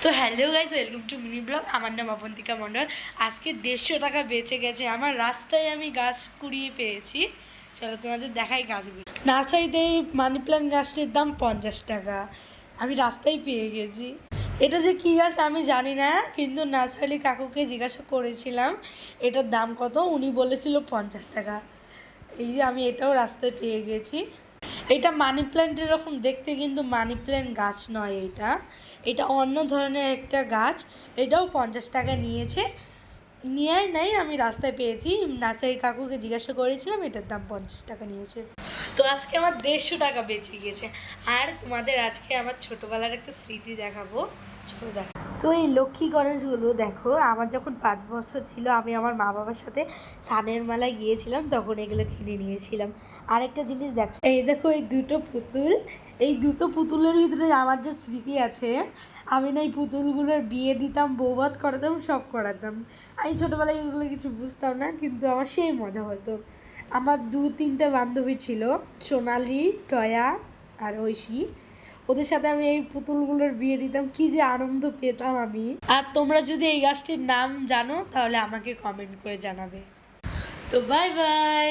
তো hello guys, welcome to mini blog. আমার নাম অবন্তিকা মণ্ডল। আজকে 150 টাকা বেঁচে গেছে আমার। রাস্তায় আমি গাছ কুড়িয়ে পেয়েছি। চলো তোমাদের দেখাই গাছগুলো। নার্সারিতে এই মানি প্ল্যান্ট গাছটির দাম 50 টাকা। আমি রাস্তায় পেয়ে গেছি। এটা যে কী গাছ আমি জানি না, কিন্তু নার্সারি কাকুকে জিজ্ঞাসা করেছিলাম এটার দাম কত। উনি বলেছিল 50 টাকা। এই যে আমি এটাও রাস্তায় পেয়ে গেছি। এটা মানি প্ল্যান্টের এরকম দেখতে, কিন্তু মানি প্ল্যান্ট গাছ নয় এটা। এটা অন্য ধরনের একটা গাছ। এটাও 50 টাকা নিয়েছে। নিয়ে নেই, আমি রাস্তায় পেয়েছি। নার্সারি কাকুকে জিজ্ঞাসা করেছিলাম, এটার দাম 50 টাকা নিয়েছে। তো আজকে আমার 150 টাকা বেঁচে গিয়েছে। আর তোমাদের আজকে আমার ছোটোবেলার একটা স্মৃতি দেখাবো। চলো দেখো। তো এই লক্ষ্মী গণেশগুলো দেখো, আমার যখন 5 বছর ছিল আমি আমার মা বাবার সাথে সানের মেলায় গিয়েছিলাম, তখন এগুলো কিনে নিয়েছিলাম। আরেকটা জিনিস দেখো, এই দেখো এই দুটো পুতুল। এই দুটো পুতুলের ভিতরে আমার যে স্মৃতি আছে, আমি না এই পুতুলগুলোর বিয়ে দিতাম, বৌভাত করাতাম, সব করাতাম। আমি ছোটোবেলায় এগুলো কিছু বুঝতাম না, কিন্তু আমার সেই মজা হতো। আমার 2-3টা বান্ধবী ছিল, সোনালি, টয়া আর ঐশী। ওদের সাথে আমি এই পুতুলগুলোর বিয়ে দিতাম, কি যে আনন্দ পেতাম আমি। আর তোমরা যদি এই গাছটির নাম জানো তাহলে আমাকে কমেন্ট করে জানাবে। তো বাই বাই।